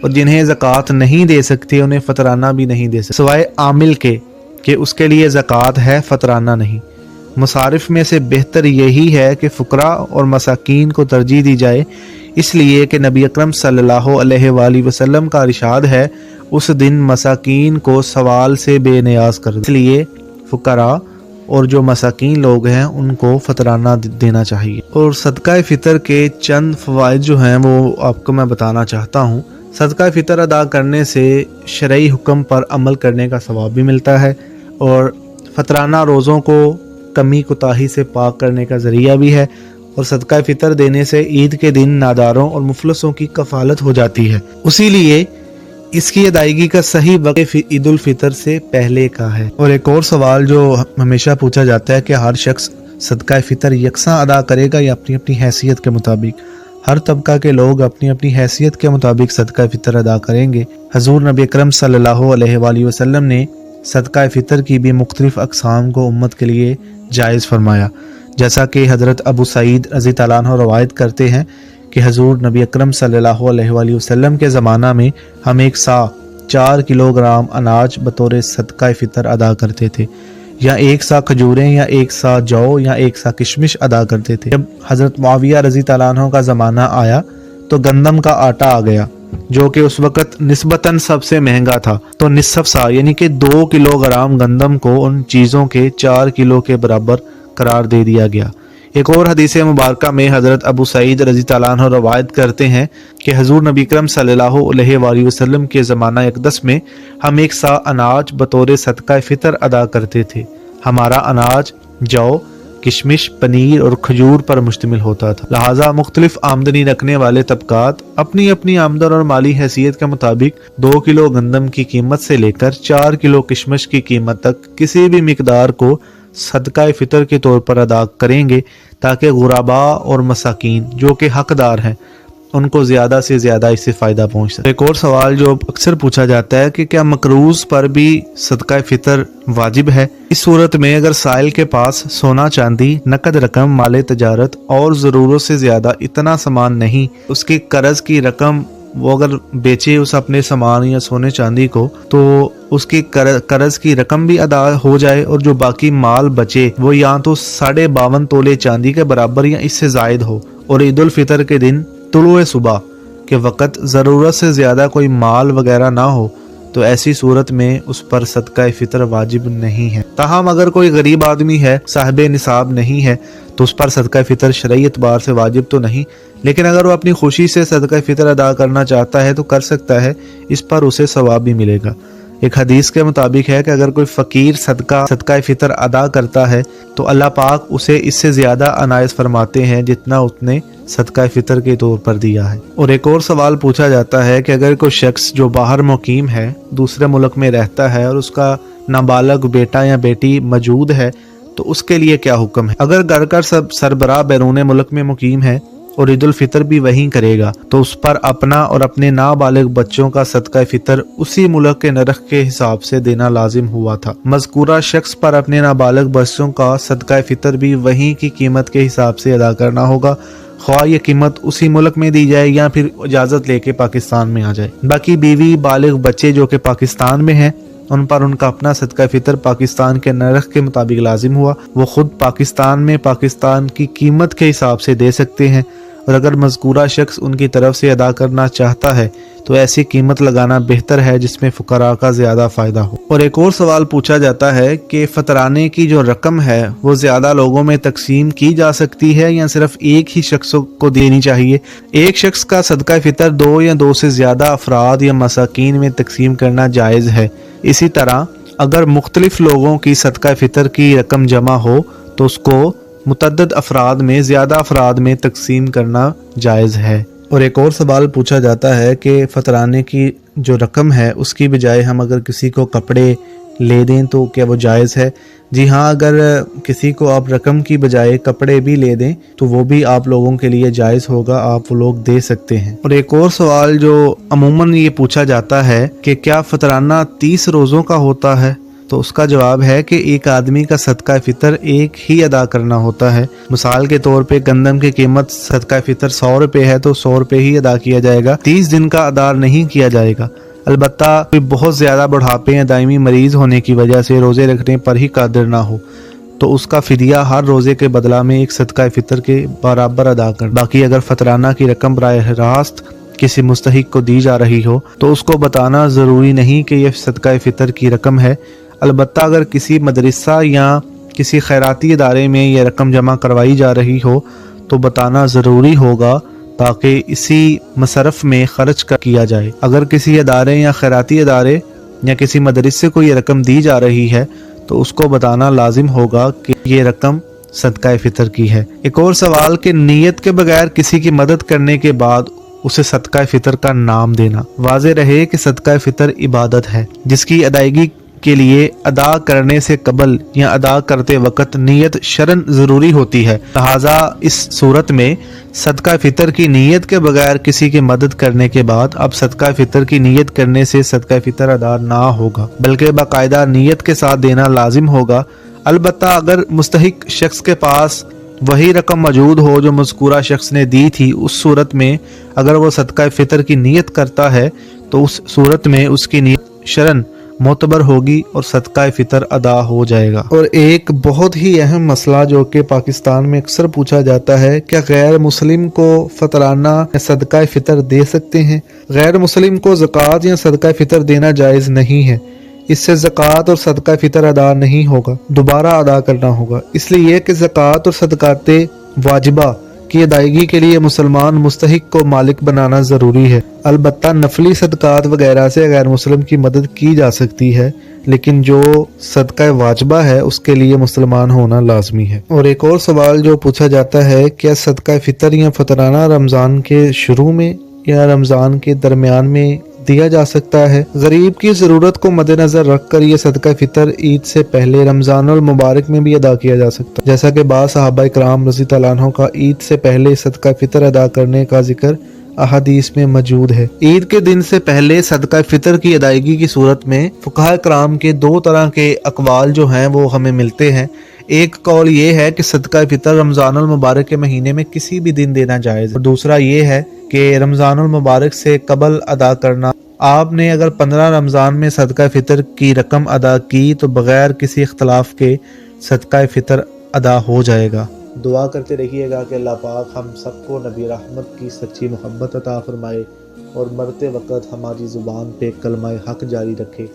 اور جنہیں زکوٰۃ نہیں دے سکتے انہیں فطرانہ بھی نہیں دے سکتے، سوائے عامل کے کہ اس کے لیے زکوٰۃ ہے، فطرانہ نہیں۔ مصارف میں سے بہتر یہی ہے کہ فقراء اور مساکین کو ترجیح دی جائے، اس لیے کہ نبی اکرم صلی اللہ علیہ وآلہ وسلم کا ارشاد ہے اس دن مساکین کو سوال سے بے نیاز کر دیں، اس لیے فقراء اور جو مساکین لوگ ہیں ان کو فطرانہ دینا چاہیے۔ اور صدقہ فطر کے چند فوائد جو ہیں وہ آپ کو میں بتانا چاہتا ہوں۔ صدقہ فطر ادا کرنے سے شرعی حکم پر عمل کرنے کا ثواب بھی ملتا ہے، اور فطرانہ روزوں کو کمی کوتاہی سے پاک کرنے کا ذریعہ بھی ہے، اور صدقہ فطر دینے سے عید کے دن ناداروں اور مفلسوں کی کفالت ہو جاتی ہے، اسی لیے اس کی ادائیگی کا صحیح وقت عید الفطر سے پہلے کا ہے۔ اور ایک اور سوال جو ہمیشہ پوچھا جاتا ہے کہ ہر شخص صدقہ فطر یکساں ادا کرے گا یا اپنی اپنی حیثیت کے مطابق؟ ہر طبقہ کے لوگ اپنی اپنی حیثیت کے مطابق صدقہ فطر ادا کریں گے۔ حضور نبی اکرم صلی اللہ علیہ وآلہ وسلم نے صدقہ فطر کی بھی مختلف اقسام کو امت کے لیے جائز فرمایا، جیسا کہ حضرت ابو سعید رضی اللہ عنہ روایت کرتے ہیں کہ حضور نبی اکرم صلی اللہ علیہ وآلہ وسلم کے زمانہ میں ہم ایک سا 4 کلوگرام اناج بطور صدقہ فطر ادا کرتے تھے، یا 1 سا کھجوریں، یا 1 سا جو، یا 1 سا کشمش ادا کرتے تھے۔ جب حضرت معاویہ رضی اللہ عنہ کا زمانہ آیا تو گندم کا آٹا آ گیا جو کہ اس وقت نسبتاً سب سے مہنگا تھا، تو نصف سا یعنی کہ 2 کلوگرام گندم کو ان چیزوں کے 4 کلو کے برابر قرار دے دیا گیا۔ ایک اور حدیث مبارکہ میں حضرت ابو سعید رضی اللہ عنہ روایت کرتے ہیں کہ حضور نبی اکرم صلی اللہ علیہ وآلہ وسلم کے زمانہ اقدس میں ہم 1 سا اناج بطور صدقہ فطر ادا کرتے تھے۔ ہمارا اناج جو، کشمش، پنیر اور کھجور پر مشتمل ہوتا تھا، لہٰذا مختلف آمدنی رکھنے والے طبقات اپنی اپنی آمدن اور مالی حیثیت کے مطابق 2 کلو گندم کی قیمت سے لے کر 4 کلو کشمش کی قیمت تک کسی بھی مقدار کو صدقہ فطر کے طور پر ادا کریں گے تاکہ غرباء اور مساکین جو کہ حقدار ہیں ان کو زیادہ سے زیادہ اس سے فائدہ پہنچ سکے۔ ایک اور سوال جو اکثر پوچھا جاتا ہے کہ کیا مقروض پر بھی صدقہ فطر واجب ہے؟ اس صورت میں اگر سائل کے پاس سونا چاندی، نقد رقم، مال تجارت اور ضرورت سے زیادہ اتنا سامان نہیں، اس کی قرض کی رقم وہ اگر بیچے اس اپنے سامان یا سونے چاندی کو، تو اس کی قرض کی رقم بھی ادا ہو جائے، اور جو باقی مال بچے وہ یا تو 52.5 تولے چاندی کے برابر یا اس سے زائد ہو، اور عید الفطر کے دن طلوع صبح کے وقت ضرورت سے زیادہ کوئی مال وغیرہ نہ ہو تو ایسی صورت میں اس پر صدقہ فطر واجب نہیں ہے۔ تاہم اگر کوئی غریب آدمی ہے، صاحب نصاب نہیں ہے، تو اس پر صدقہ فطر شرعی اعتبار سے واجب تو نہیں، لیکن اگر وہ اپنی خوشی سے صدقہ فطر ادا کرنا چاہتا ہے تو کر سکتا ہے، اس پر اسے ثواب بھی ملے گا۔ ایک حدیث کے مطابق ہے کہ اگر کوئی فقیر صدقہ فطر ادا کرتا ہے تو اللہ پاک اسے اس سے زیادہ عنایت فرماتے ہیں جتنا اس نے صدقہ فطر کے طور پر دیا ہے۔ اور ایک اور سوال پوچھا جاتا ہے کہ اگر کوئی شخص جو باہر مقیم ہے، دوسرے ملک میں رہتا ہے، اور اس کا نابالغ بیٹا یا بیٹی موجود ہے تو اس کے لیے کیا حکم ہے؟ اگر گھر کا سربراہ بیرون ملک میں مقیم ہے اور عید الفطر بھی وہیں کرے گا تو اس پر اپنا اور اپنے نابالغ بچوں کا صدقہ فطر اسی ملک کے نرخ کے حساب سے دینا لازم ہوا تھا۔ مذکورہ شخص پر اپنے نابالغ بچوں کا صدقہ فطر بھی وہیں کی قیمت کے حساب سے ادا کرنا ہوگا، خواہ یہ قیمت اسی ملک میں دی جائے یا پھر اجازت لے کے پاکستان میں آ جائے۔ باقی بیوی، بالغ بچے جو کہ پاکستان میں ہیں، ان پر ان کا اپنا صدقہ فطر پاکستان کے نرخ کے مطابق لازم ہوا، وہ خود پاکستان میں پاکستان کی قیمت کے حساب سے دے سکتے ہیں، اور اگر مذکورہ شخص ان کی طرف سے ادا کرنا چاہتا ہے تو ایسی قیمت لگانا بہتر ہے جس میں فقراء کا زیادہ فائدہ ہو۔ اور ایک اور سوال پوچھا جاتا ہے کہ فطرانے کی جو رقم ہے وہ زیادہ لوگوں میں تقسیم کی جا سکتی ہے یا صرف ایک ہی شخص کو دینی چاہیے؟ ایک شخص کا صدقہ فطر 2 یا 2 سے زیادہ افراد یا مساکین میں تقسیم کرنا جائز ہے۔ اسی طرح اگر مختلف لوگوں کی صدقہ فطر کی رقم جمع ہو تو اس کو متعدد افراد میں، زیادہ افراد میں تقسیم کرنا جائز ہے۔ اور ایک اور سوال پوچھا جاتا ہے کہ فطرانے کی جو رقم ہے اس کی بجائے ہم اگر کسی کو کپڑے لے دیں تو کیا وہ جائز ہے؟ جی ہاں، اگر کسی کو آپ رقم کی بجائے کپڑے بھی لے دیں تو وہ بھی آپ لوگوں کے لیے جائز ہوگا، آپ وہ لوگ دے سکتے ہیں۔ اور ایک اور سوال جو عموماً یہ پوچھا جاتا ہے کہ کیا فطرانہ 30 روزوں کا ہوتا ہے؟ تو اس کا جواب ہے کہ ایک آدمی کا صدقہ فطر ایک ہی ادا کرنا ہوتا ہے۔ مثال کے طور پہ گندم کی قیمت صدقہ فطر 100 روپے ہے تو 100 روپے ہی ادا کیا جائے گا، 30 دن کا ادا نہیں کیا جائے گا۔ البتہ کوئی بہت زیادہ بڑھاپے یا دائمی مریض ہونے کی وجہ سے روزے رکھنے پر ہی قادر نہ ہو تو اس کا فدیہ ہر روزے کے بدلہ میں ایک صدقہ فطر کے برابر ادا کر۔ باقی اگر فطرانہ کی رقم براہ راست کسی مستحق کو دی جا رہی ہو تو اس کو بتانا ضروری نہیں کہ یہ صدقہ فطر کی رقم ہے۔ البتہ اگر کسی مدرسہ یا کسی خیراتی ادارے میں یہ رقم جمع کروائی جا رہی ہو تو بتانا ضروری ہوگا تاکہ اسی مصرف میں خرچ کیا جائے۔ اگر کسی ادارے یا خیراتی ادارے یا کسی مدرسے کو یہ رقم دی جا رہی ہے تو اس کو بتانا لازم ہوگا کہ یہ رقم صدقہ فطر کی ہے۔ ایک اور سوال کہ نیت کے بغیر کسی کی مدد کرنے کے بعد اسے صدقہ فطر کا نام دینا۔ واضح رہے کہ صدقہ فطر عبادت ہے جس کی ادائیگی کے لیے ادا کرنے سے قبل یا ادا کرتے وقت نیت شرعاً ضروری ہوتی ہے، لہٰذا اس صورت میں صدقہ فطر کی نیت کے بغیر کسی کی مدد کرنے کے بعد اب صدقہ فطر کی نیت کرنے سے صدقہ فطر ادا نہ ہوگا بلکہ باقاعدہ نیت کے ساتھ دینا لازم ہوگا۔ البتہ اگر مستحق شخص کے پاس وہی رقم موجود ہو جو مذکورہ شخص نے دی تھی، اس صورت میں اگر وہ صدقہ فطر کی نیت کرتا ہے تو اس صورت میں اس کی نیت شرعاً معتبر ہوگی اور صدقہ فطر ادا ہو جائے گا۔ اور ایک بہت ہی اہم مسئلہ جو کہ پاکستان میں اکثر پوچھا جاتا ہے، کیا غیر مسلم کو فطرانہ یا صدقہ فطر دے سکتے ہیں؟ غیر مسلم کو زکوٰۃ یا صدقہ فطر دینا جائز نہیں ہے، اس سے زکوٰۃ اور صدقہ فطر ادا نہیں ہوگا، دوبارہ ادا کرنا ہوگا۔ اس لیے کہ زکوٰۃ اور صدقات واجبہ کی ادائیگی کے لیے مسلمان مستحق کو مالک بنانا ضروری ہے۔ البتہ نفلی صدقات وغیرہ سے غیر مسلم کی مدد کی جا سکتی ہے، لیکن جو صدقہ واجبہ ہے اس کے لیے مسلمان ہونا لازمی ہے۔ اور ایک اور سوال جو پوچھا جاتا ہے، کیا صدقہ فطر یا فطرانہ رمضان کے شروع میں یا رمضان کے درمیان میں دیا جا سکتا ہے؟ غریب کی ضرورت کو مد نظر رکھ کر یہ صدقہ فطر عید سے پہلے رمضان المبارک میں بھی ادا کیا جا سکتا ہے، جیسا کہ بعض صحابہ کرام رضی اللہ عنہ کا عید سے پہلے صدقہ فطر ادا کرنے کا ذکر احادیث میں موجود ہے۔ عید کے دن سے پہلے صدقہ فطر کی ادائیگی کی صورت میں فقہاء کرام کے دو طرح کے اقوال جو ہیں وہ ہمیں ملتے ہیں۔ ایک قول یہ ہے کہ صدقہ فطر رمضان المبارک کے مہینے میں کسی بھی دن دینا جائز، اور دوسرا یہ ہے کہ رمضان المبارک سے قبل ادا کرنا۔ آپ نے اگر 15 رمضان میں صدقہ فطر کی رقم ادا کی تو بغیر کسی اختلاف کے صدقہ فطر ادا ہو جائے گا۔ دعا کرتے رہیے گا کہ اللہ پاک ہم سب کو نبی رحمت کی سچی محبت عطا فرمائے اور مرتے وقت ہماری زبان پہ کلمہ حق جاری رکھے۔